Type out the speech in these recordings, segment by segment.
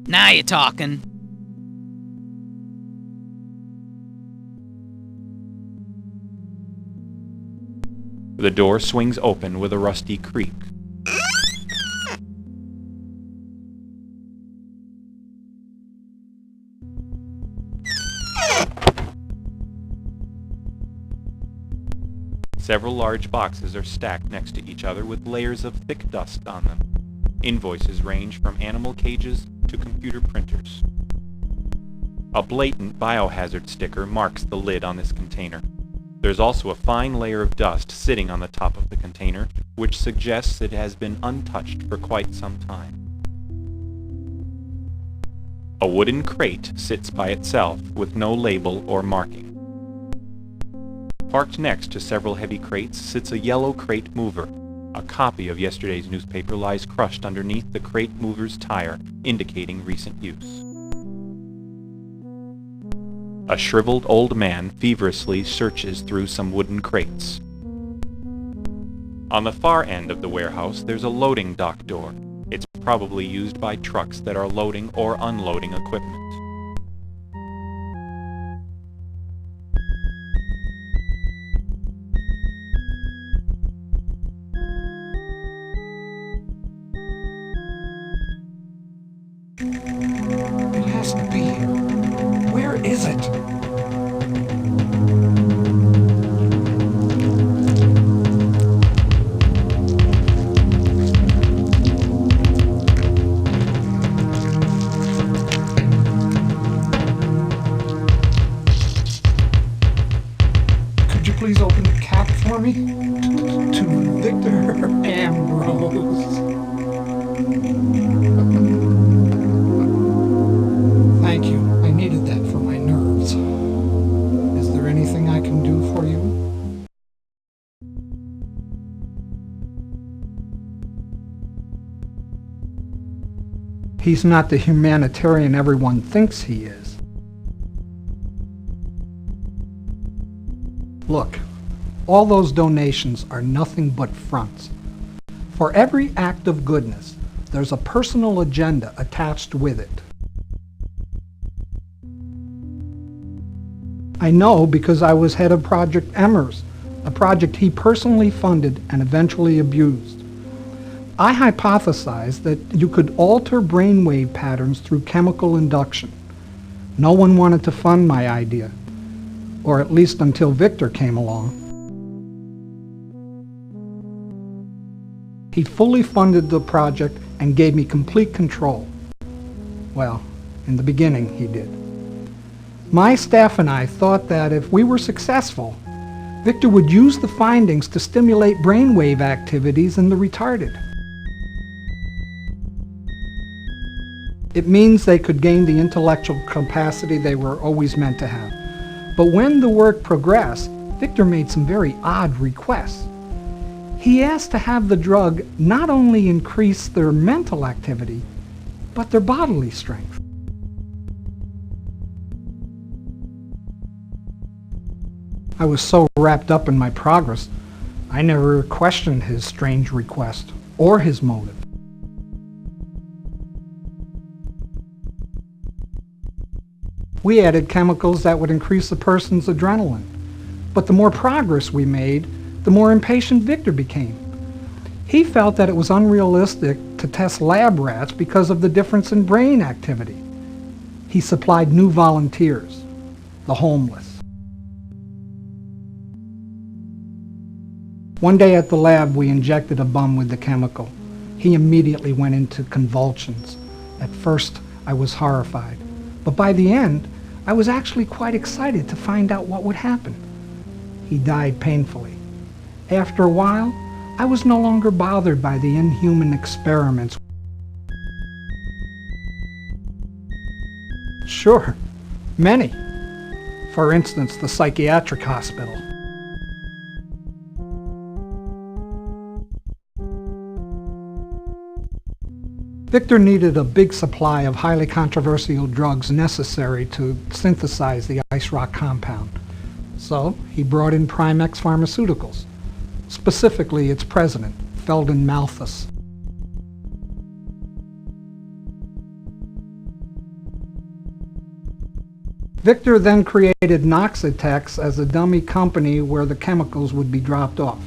Now you're talking. The door swings open with a rusty creak. Several large boxes are stacked next to each other with layers of thick dust on them. Invoices range from animal cages to computer printers. A blatant biohazard sticker marks the lid on this container. There's also a fine layer of dust sitting on the top of the container, which suggests it has been untouched for quite some time. A wooden crate sits by itself with no label or marking. Parked next to several heavy crates sits a yellow crate mover. A copy of yesterday's newspaper lies crushed underneath the crate mover's tire, indicating recent use. A shriveled old man feverishly searches through some wooden crates. On the far end of the warehouse, there's a loading dock door. It's probably used by trucks that are loading or unloading equipment. It has to be here. Where is it? Could you please open the cap for me? To Victor Ambrose. Thank you. I needed that for my nerves. Is there anything I can do for you? He's not the humanitarian everyone thinks he is. Look, all those donations are nothing but fronts. For every act of goodness, there's a personal agenda attached with it. I know because I was head of Project Emmers, a project he personally funded and eventually abused. I hypothesized that you could alter brainwave patterns through chemical induction. No one wanted to fund my idea, or at least until Victor came along. He fully funded the project and gave me complete control. Well, in the beginning he did. My staff and I thought that if we were successful, Victor would use the findings to stimulate brainwave activities in the retarded. It means they could gain the intellectual capacity they were always meant to have. But when the work progressed, Victor made some very odd requests. He asked to have the drug not only increase their mental activity, but their bodily strength. I was so wrapped up in my progress, I never questioned his strange request or his motive. We added chemicals that would increase a person's adrenaline, but the more progress we made, the more impatient Victor became. He felt that it was unrealistic to test lab rats because of the difference in brain activity. He supplied new volunteers, the homeless. One day at the lab, we injected a bum with the chemical. He immediately went into convulsions. At first, I was horrified, but by the end, I was actually quite excited to find out what would happen. He died painfully. After a while, I was no longer bothered by the inhuman experiments. Sure, many. For instance, the psychiatric hospital. Victor needed a big supply of highly controversial drugs necessary to synthesize the ice rock compound. So he brought in Primex Pharmaceuticals, specifically its president, Feldon Arthus. Victor then created Noxitex as a dummy company where the chemicals would be dropped off.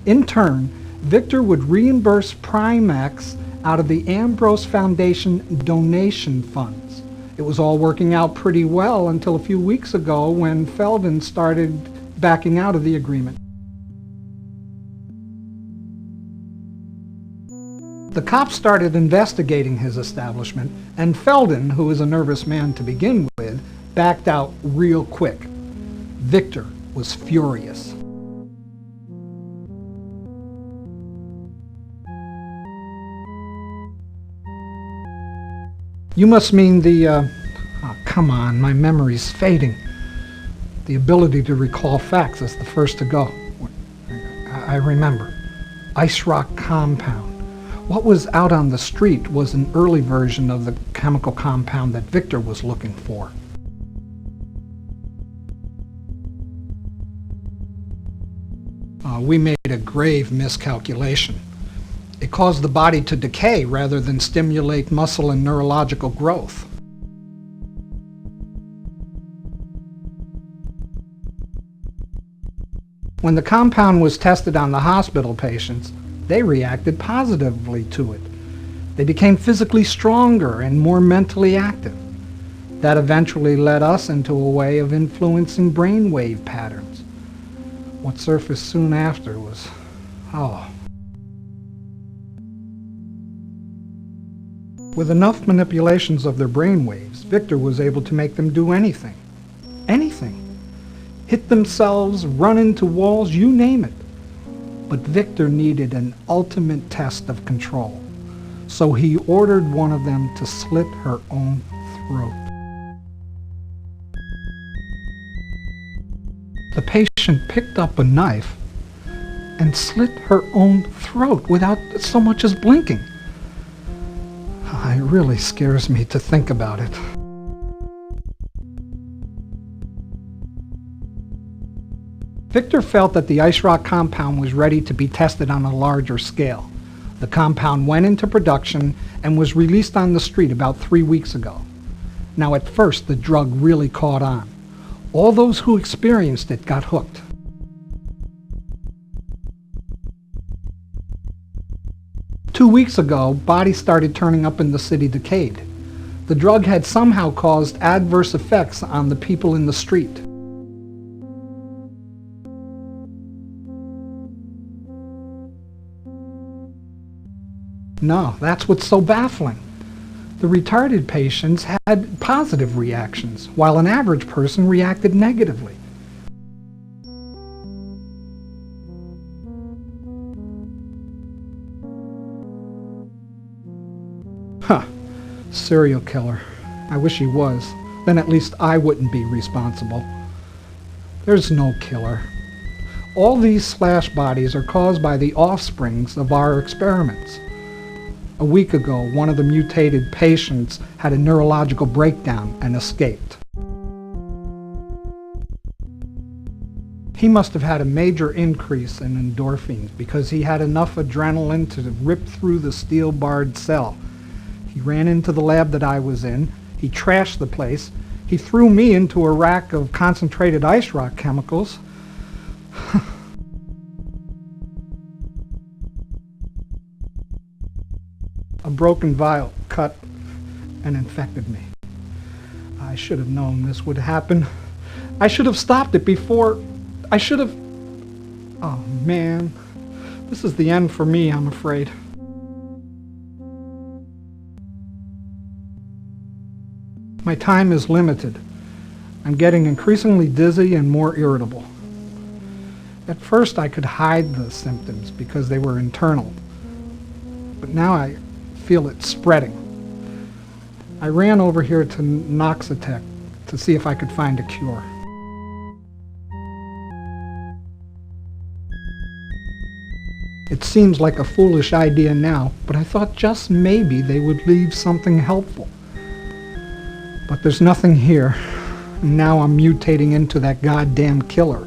In turn, Victor would reimburse Primex out of the Ambrose Foundation donation funds. It was all working out pretty well until a few weeks ago when Feldon started backing out of the agreement. The cops started investigating his establishment, and Feldon, who was a nervous man to begin with, backed out real quick. Victor was furious. You must mean the, oh, come on, my memory's fading. The ability to recall facts is the first to go. I remember. Ice rock compound. What was out on the street was an early version of the chemical compound that Victor was looking for. We made a grave miscalculation. It caused the body to decay rather than stimulate muscle and neurological growth. When the compound was tested on the hospital patients, they reacted positively to it. They became physically stronger and more mentally active. That eventually led us into a way of influencing brainwave patterns. What surfaced soon after was, With enough manipulations of their brainwaves, Victor was able to make them do anything. Anything. Hit themselves, run into walls, you name it. But Victor needed an ultimate test of control. So he ordered one of them to slit her own throat. The patient picked up a knife and slit her own throat without so much as blinking. It really scares me to think about it. Victor felt that the ice rock compound was ready to be tested on a larger scale. The compound went into production and was released on the street about 3 weeks ago. Now at first the drug really caught on. All those who experienced it got hooked. Two weeks ago, bodies started turning up in the city decayed. The drug had somehow caused adverse effects on the people in the street. No, that's what's so baffling. The retarded patients had positive reactions, while an average person reacted negatively. Serial killer. I wish he was. Then at least I wouldn't be responsible. There's no killer. All these slash bodies are caused by the offsprings of our experiments. A week ago, one of the mutated patients had a neurological breakdown and escaped. He must have had a major increase in endorphins because he had enough adrenaline to rip through the steel-barred cell. He ran into the lab that I was in, he trashed the place, he threw me into a rack of concentrated ice rock chemicals. A broken vial cut and infected me. I should have known this would happen. I should have stopped it before. I should have... Oh man, this is the end for me, I'm afraid. My time is limited. I'm getting increasingly dizzy and more irritable. At first I could hide the symptoms because they were internal, but now I feel it spreading. I ran over here to Noxitec to see if I could find a cure. It seems like a foolish idea now, but I thought just maybe they would leave something helpful. But there's nothing here, and now I'm mutating into that goddamn killer.